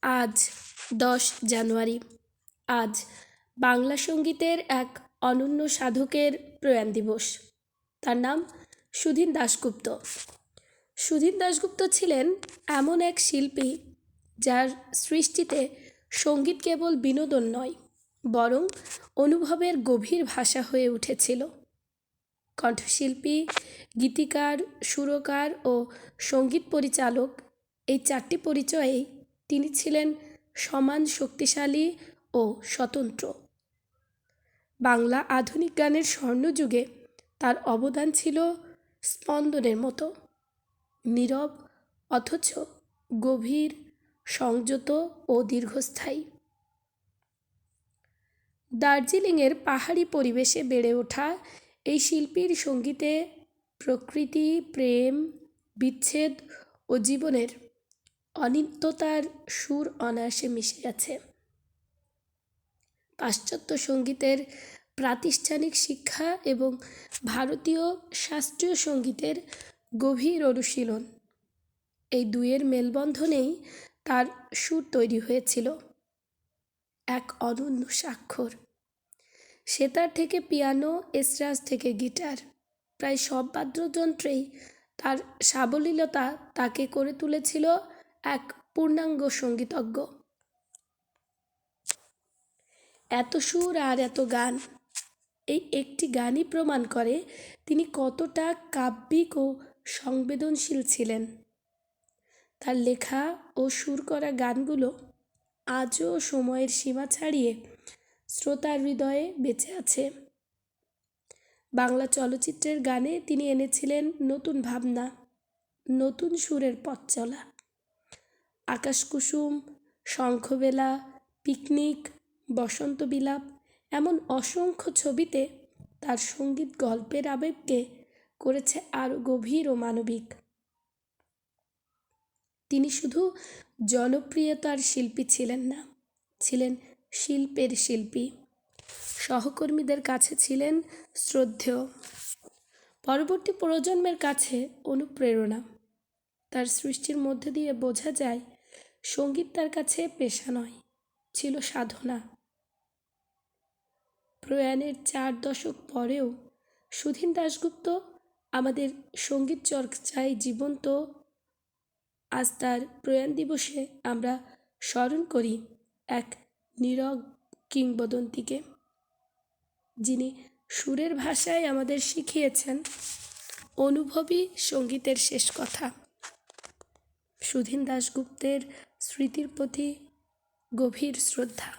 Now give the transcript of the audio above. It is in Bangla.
আজ 10 জানুয়ারি। আজ বাংলা সঙ্গীতের এক অনন্য সাধকের প্রয়াণ দিবস। তার নাম সুধীন দাশগুপ্ত। সুধীন দাশগুপ্ত ছিলেন এমন এক শিল্পী যার সৃষ্টিতে সঙ্গীত কেবল বিনোদন নয়, বরং অনুভবের গভীর ভাষা হয়ে উঠেছিল। কণ্ঠশিল্পী, গীতিকার, সুরকার ও সঙ্গীত পরিচালক, এই 4টি পরিচয়েই তিনি ছিলেন সমান শক্তিশালী ও স্বতন্ত্র। বাংলা আধুনিক গানের স্বর্ণযুগে তার অবদান ছিল স্পন্দনের মতো, নীরব অথচ গভীর, সংযত ও দীর্ঘস্থায়ী। দার্জিলিংয়ের পাহাড়ি পরিবেশে বেড়ে ওঠা এই শিল্পীর সঙ্গীতে প্রকৃতি, প্রেম, বিচ্ছেদ ও জীবনের অনিত্যতার সুর অনায়াসে মিশে আছে। পাশ্চাত্য সঙ্গীতের প্রাতিষ্ঠানিক শিক্ষা এবং ভারতীয় শাস্ত্রীয় সঙ্গীতের গভীর অনুশীলন, এই দুয়ের মেলবন্ধনেই তার সুর তৈরি হয়েছিল এক অনন্য স্বাক্ষর। সেতার থেকে পিয়ানো, এসরাজ থেকে গিটার, প্রায় সব বাদ্যযন্ত্রেই তার সাবলীলতা তাকে করে তুলেছিল এক পূর্ণাঙ্গ সঙ্গীতজ্ঞ। এত সুর আর এত গান, এই একটি গানই প্রমাণ করে তিনি কতটা কাব্যিক ও সংবেদনশীল ছিলেন। তার লেখা ও সুর করা গানগুলো আজও সময়ের সীমা ছাড়িয়ে শ্রোতার হৃদয়ে বেঁচে আছে। বাংলা চলচ্চিত্রের গানে তিনি এনেছিলেন নতুন ভাবনা, নতুন সুরের পথ চলা। আকাশকুসুম, শঙ্খবেলা, পিকনিক, বসন্ত বিলাপ এমন অসংখ্য ছবিতে তার সঙ্গীত গল্পের আবেগকে করেছে আরও গভীর ও মানবিক। তিনি শুধু জনপ্রিয়তার শিল্পী ছিলেন না, ছিলেন শিল্পের শিল্পী। সহকর্মীদের কাছে ছিলেন শ্রদ্ধেয়, পরবর্তী প্রজন্মের কাছে অনুপ্রেরণা। তার সৃষ্টির মধ্যে দিয়ে বোঝা যায় সঙ্গীত তার কাছে পেশা নয়, ছিল সাধনা। প্রয়াণের 4 দশক পরেও সুধীন দাশগুপ্ত আমাদের সঙ্গীত চর্চায় জীবন্ত। আজ তার প্রয়াণ দিবসে আমরা স্মরণ করি এক নীরব কিংবদন্তিকে, যিনি সুরের ভাষায় আমাদের শিখিয়েছেন অনুভবী সঙ্গীতের শেষ কথা। সুধীন দাশগুপ্তের স্মৃতির প্রতি গভীর শ্রদ্ধা।